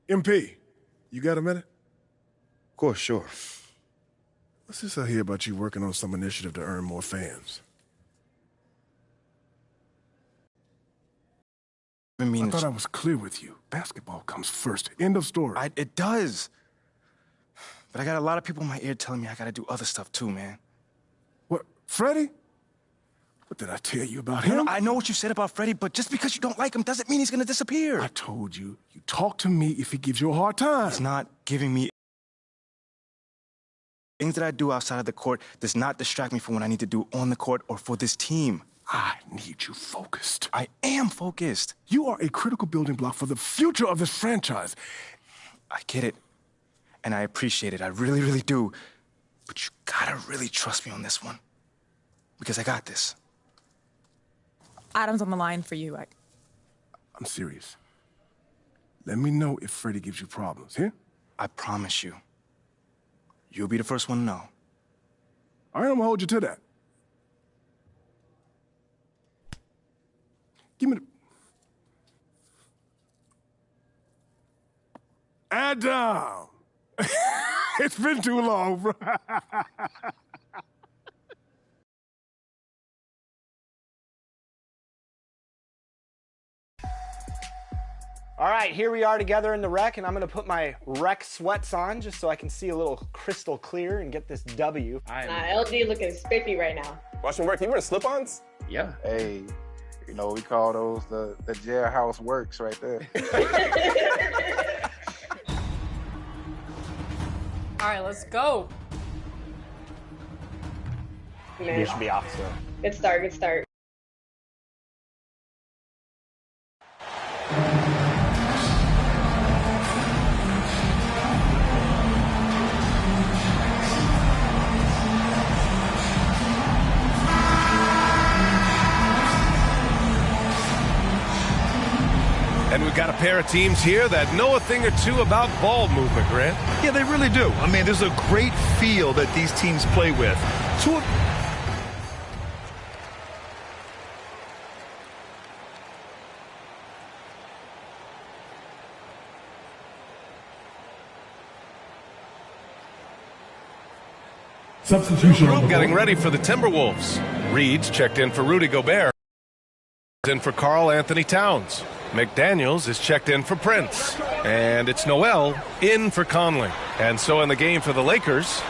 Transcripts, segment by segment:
MP, you got a minute? Of course, sure. What's this I hear about you working on some initiative to earn more fans? I thought I was clear with you. Basketball comes first. End of story. It does. But I got a lot of people in my ear telling me I gotta do other stuff too, man. What, Freddie? What did I tell you about him? No, I know what you said about Freddie, but just because you don't like him doesn't mean he's gonna disappear. I told you, you talk to me if he gives you a hard time. He's not giving me... Things that I do outside of the court does not distract me from what I need to do on the court or for this team. I need you focused. I am focused. You are a critical building block for the future of this franchise. I get it. And I appreciate it. I really, really do. But you gotta really trust me on this one. Because I got this. Adam's on the line for you. I'm serious. Let me know if Freddie gives you problems, here? I promise you. You'll be the first one to know. All right, I'm gonna hold you to that. Give me the... Adam! It's been too long, bro. All right, here we are together in the rec, and I'm gonna put my rec sweats on just so I can see a little crystal clear and get this W. LG looking spiffy right now. Watching work, you wearing slip-ons? Yeah. Hey, you know, we call those the jailhouse works right there. All right, let's go. Man, you should be off still. Good start, good start. And we've got a pair of teams here that know a thing or two about ball movement, Grant. Yeah, they really do. I mean, there's a great feel that these teams play with. Substitution. Group getting ready for the Timberwolves. Reed's checked in for Rudy Gobert. In for Karl Anthony Towns. McDaniels is checked in for Prince. And it's Noel in for Conley. And so in the game for the Lakers,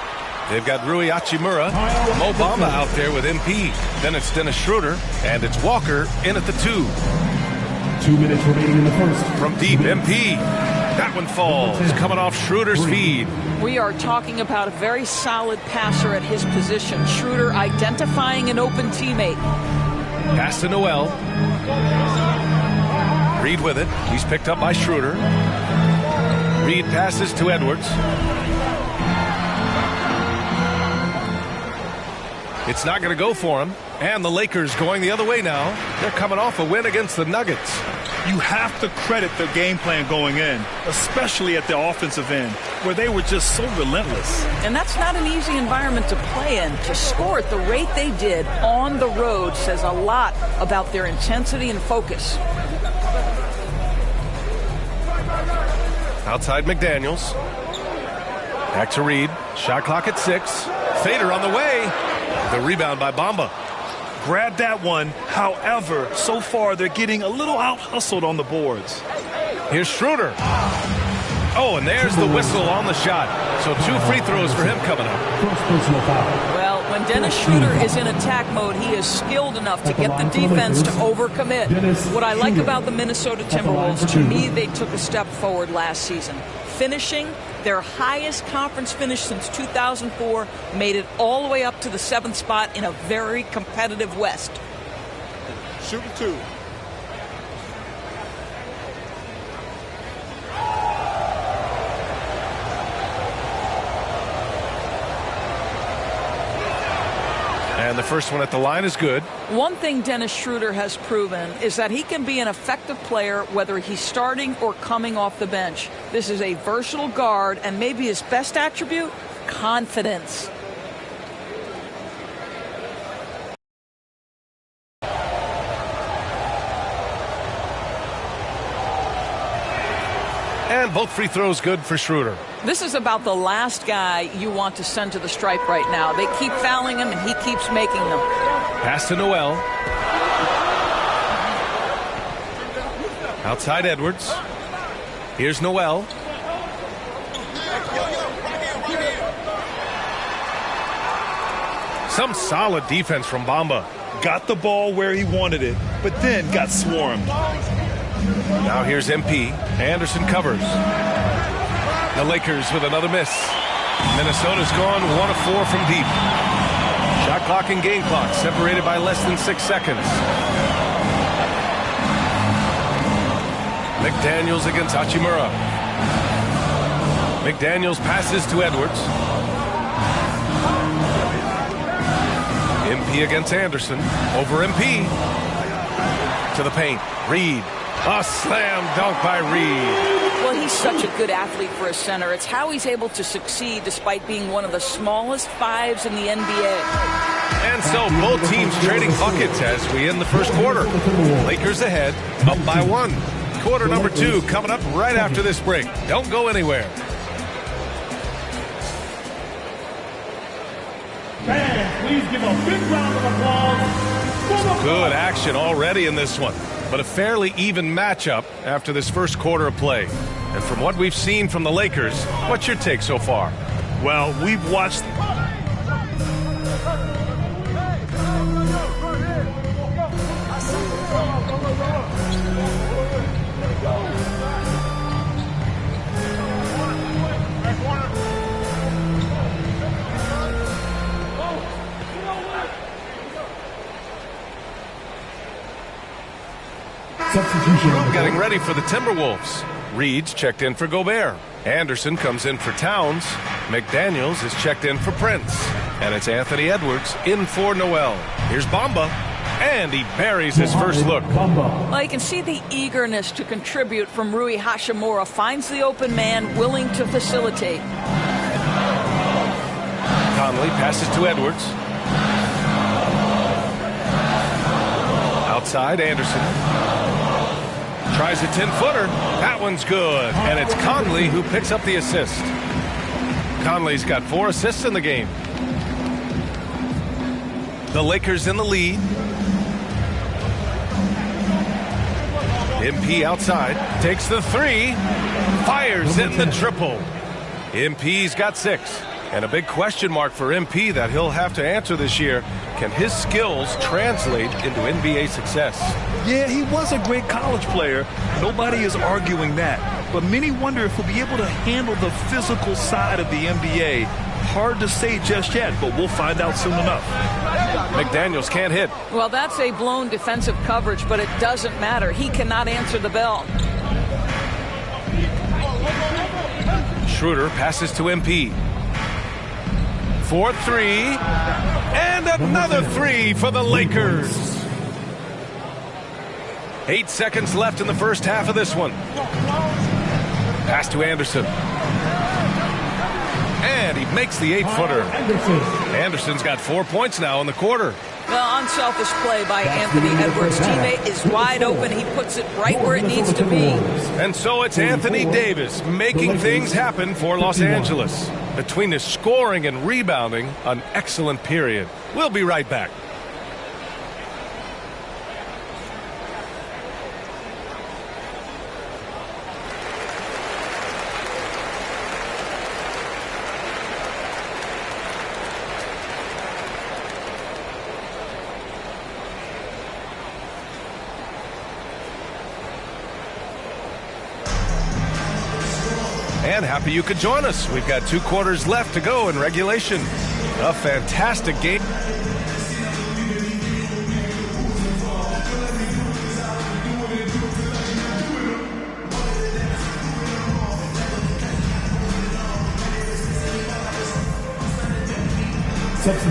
they've got Rui Hachimura, Mo Bamba out there with MP. Then it's Dennis Schroeder, and it's Walker in at the 2. 2 minutes remaining in the first. From deep, MP. That one falls, coming off Schroeder's feed. We are talking about a very solid passer at his position. Schroeder identifying an open teammate. Pass to Noel. Reed with it. He's picked up by Schroeder. Reed passes to Edwards. It's not going to go for him. And the Lakers going the other way now. They're coming off a win against the Nuggets. You have to credit their game plan going in, especially at the offensive end, where they were just so relentless. And that's not an easy environment to play in. To score at the rate they did on the road says a lot about their intensity and focus. Outside McDaniels. Back to Reed. Shot clock at 6. Fader on the way. The rebound by Bamba. Grab that one. However, so far they're getting a little out-hustled on the boards. Here's Schroeder. Oh, and there's the whistle on the shot. So 2 free throws for him coming up. Well, when Dennis Schroeder is in attack mode, he is skilled enough to get the defense to overcommit. What I like about the Minnesota Timberwolves, to me, they took a step forward last season. Finishing their highest conference finish since 2004, made it all the way up to the 7th spot in a very competitive West. Shooting 2. And the first one at the line is good. One thing Dennis Schroeder has proven is that he can be an effective player whether he's starting or coming off the bench. This is a versatile guard, and maybe his best attribute, confidence. And both free throws good for Schroeder. This is about the last guy you want to send to the stripe right now. They keep fouling him, and he keeps making them. Pass to Noel. Outside Edwards. Here's Noel. Some solid defense from Bamba. Got the ball where he wanted it, but then got swarmed. Now here's MP. Anderson covers. The Lakers with another miss. Minnesota's gone 1 of 4 from deep. Shot clock and game clock separated by less than 6 seconds. McDaniels against Hachimura. McDaniels passes to Edwards. MP against Anderson. Over MP. To the paint. Reed. A slam dunk by Reed. Well, he's such a good athlete for a center. It's how he's able to succeed despite being one of the smallest fives in the NBA. And so both teams trading buckets as we end the first quarter. Lakers ahead, up by 1. Quarter number 2 coming up right after this break. Don't go anywhere. Fans, please give a big round of applause. Good action already in this one, but a fairly even matchup after this first quarter of play. And from what we've seen from the Lakers, what's your take so far? Well, we've watched. Getting ready for the Timberwolves. Reed's checked in for Gobert. Anderson comes in for Towns. McDaniels is checked in for Prince. And it's Anthony Edwards in for Noel. Here's Bamba. And he buries his first look. Well, you can see the eagerness to contribute from Rui Hachimura. Finds the open man, willing to facilitate. Conley passes to Edwards. Outside, Anderson. Tries a 10-footer. That one's good. And it's Conley who picks up the assist. Conley's got 4 assists in the game. The Lakers in the lead. MP outside. Takes the 3. Fires in the triple. MP's got 6. And a big question mark for MP that he'll have to answer this year. Can his skills translate into NBA success? Yeah, he was a great college player. Nobody is arguing that. But many wonder if he'll be able to handle the physical side of the NBA. Hard to say just yet, but we'll find out soon enough. McDaniels can't hit. Well, that's a blown defensive coverage, but it doesn't matter. He cannot answer the bell. Schroeder passes to MP. 4-3. And another 3 for the Lakers. 8 seconds left in the first half of this one. Pass to Anderson. And he makes the 8-footer. Anderson's got 4 points now in the quarter. Well, unselfish play by Anthony Edwards. Teammate is wide open. He puts it right where it needs to be. And so it's Anthony Davis making things happen for Los Angeles. Between his scoring and rebounding, an excellent period. We'll be right back. And happy you could join us. We've got 2 quarters left to go in regulation. A fantastic game.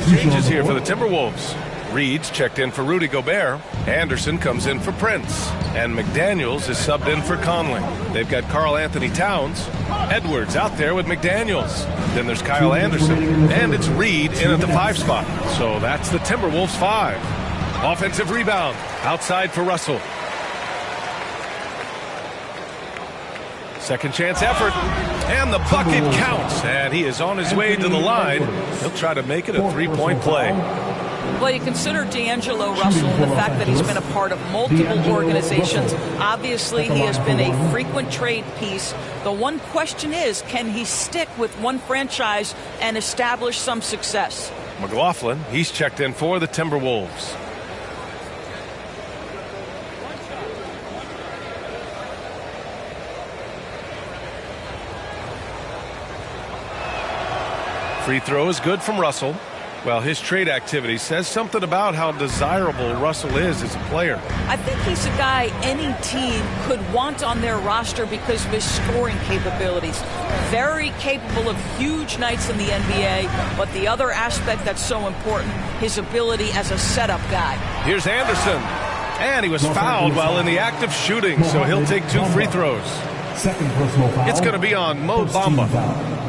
Changes here for the Timberwolves. Reed's checked in for Rudy Gobert. Anderson comes in for Prince. And McDaniels is subbed in for Conley. They've got Karl Anthony Towns. Edwards out there with McDaniels. Then there's Kyle Anderson. And it's Reed in at the 5 spot. So that's the Timberwolves 5. Offensive rebound. Outside for Russell. Second chance effort, and the bucket counts, and he is on his way to the line. He'll try to make it a three-point play. Well, you consider D'Angelo Russell and the fact that he's been a part of multiple organizations. Obviously, he has been a frequent trade piece. The one question is, can he stick with one franchise and establish some success? McLaughlin, he's checked in for the Timberwolves. Free throw is good from Russell. Well, his trade activity says something about how desirable Russell is as a player. I think he's a guy any team could want on their roster because of his scoring capabilities. Very capable of huge nights in the NBA, but the other aspect that's so important, his ability as a setup guy. Here's Anderson, and he was fouled while in the act of shooting, so he'll take 2 free throws. It's going to be on Mo Bamba.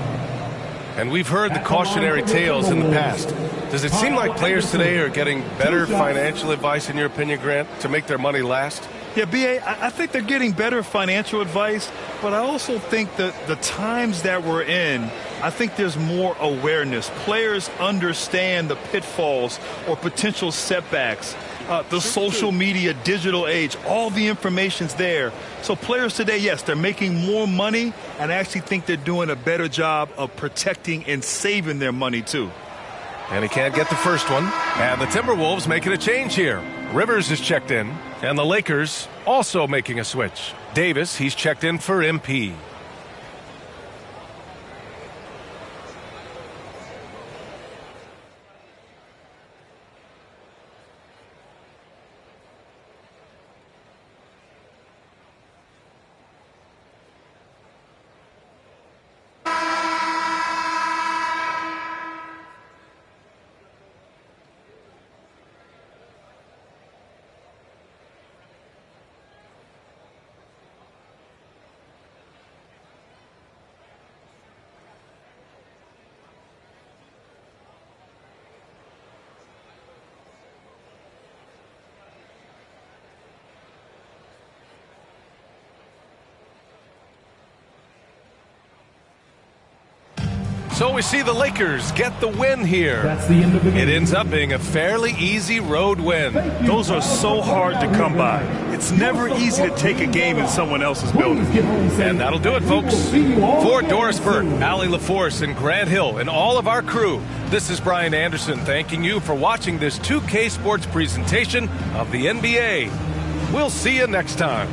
And we've heard the cautionary tales in the past. Does it seem like players today are getting better financial advice, in your opinion, Grant, to make their money last? Yeah, B.A., I think they're getting better financial advice, but I also think that the times that we're in, I think there's more awareness. Players understand the pitfalls or potential setbacks. The social media, digital age, all the information's there. So players today, yes, they're making more money, and I actually think they're doing a better job of protecting and saving their money, too. And he can't get the first one. And the Timberwolves making a change here. Rivers is checked in, and the Lakers also making a switch. Davis, he's checked in for MP. So we see the Lakers get the win here. That's the end of the game. It ends up being a fairly easy road win. Those are so hard to come by. It's never easy to take a game in someone else's building. And that'll do it, folks. For Doris Burke, Allie LaForce, and Grant Hill, and all of our crew, this is Brian Anderson thanking you for watching this 2K Sports presentation of the NBA. We'll see you next time.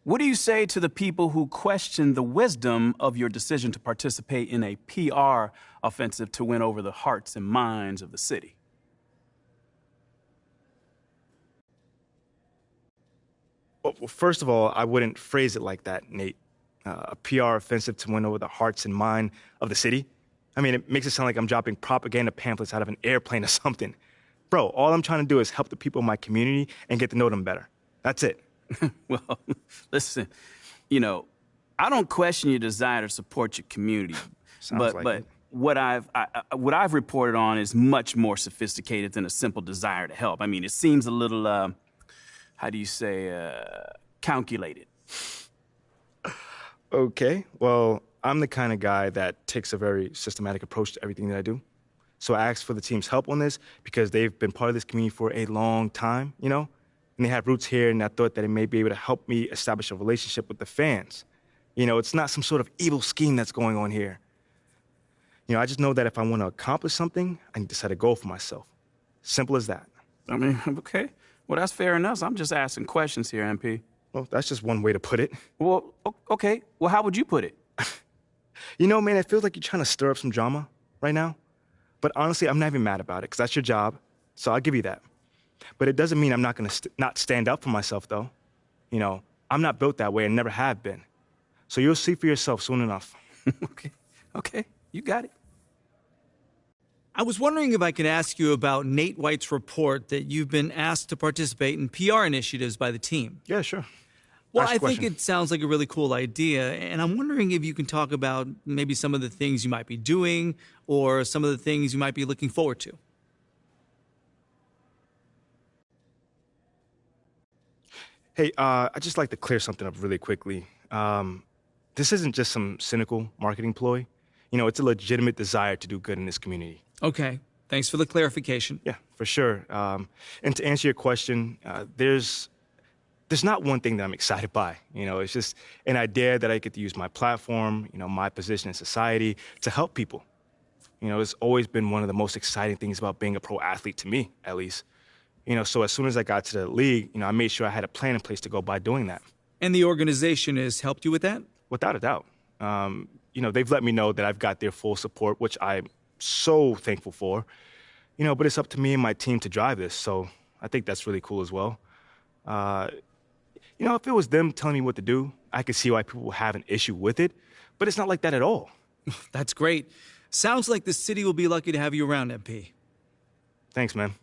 What do you say to the people who question the wisdom of your decision to participate in a PR offensive to win over the hearts and minds of the city? Well, first of all, I wouldn't phrase it like that, Nate. A PR offensive to win over the hearts and mind of the city? I mean, it makes it sound like I'm dropping propaganda pamphlets out of an airplane or something. Bro, all I'm trying to do is help the people in my community and get to know them better. That's it. Well, listen, you know, I don't question your desire to support your community, but what I've reported on is much more sophisticated than a simple desire to help. I mean, it seems a little, how do you say, calculated. Okay, well, I'm the kind of guy that takes a very systematic approach to everything that I do. So I asked for the team's help on this because they've been part of this community for a long time, you know? And they have roots here, and I thought that it may be able to help me establish a relationship with the fans. You know, it's not some sort of evil scheme that's going on here. You know, I just know that if I want to accomplish something, I need to set a goal for myself. Simple as that. I mean, okay. Well, that's fair enough. I'm just asking questions here, MP. Well, that's just one way to put it. Well, okay. Well, how would you put it? You know, man, it feels like you're trying to stir up some drama right now. But honestly, I'm not even mad about it, because that's your job, so I'll give you that. But it doesn't mean I'm not going to not stand up for myself, though. You know, I'm not built that way and never have been. So you'll see for yourself soon enough. Okay, you got it. I was wondering if I could ask you about Nate White's report that you've been asked to participate in PR initiatives by the team. Yeah, sure. Well, I think it sounds like a really cool idea, and I'm wondering if you can talk about maybe some of the things you might be doing or some of the things you might be looking forward to. Hey, I'd just like to clear something up really quickly. This isn't just some cynical marketing ploy. You know, it's a legitimate desire to do good in this community. Okay. Thanks for the clarification. Yeah, for sure. And to answer your question, there's not one thing that I'm excited by. You know, it's just an idea that I get to use my platform, you know, my position in society to help people. You know, it's always been one of the most exciting things about being a pro athlete to me, at least. You know, so as soon as I got to the league, you know, I made sure I had a plan in place to go by doing that. And the organization has helped you with that? Without a doubt. You know, they've let me know that I've got their full support, which I'm so thankful for. You know, but it's up to me and my team to drive this, so I think that's really cool as well. You know, if it was them telling me what to do, I could see why people would have an issue with it, but it's not like that at all. That's great. Sounds like the city will be lucky to have you around, MP. Thanks, man.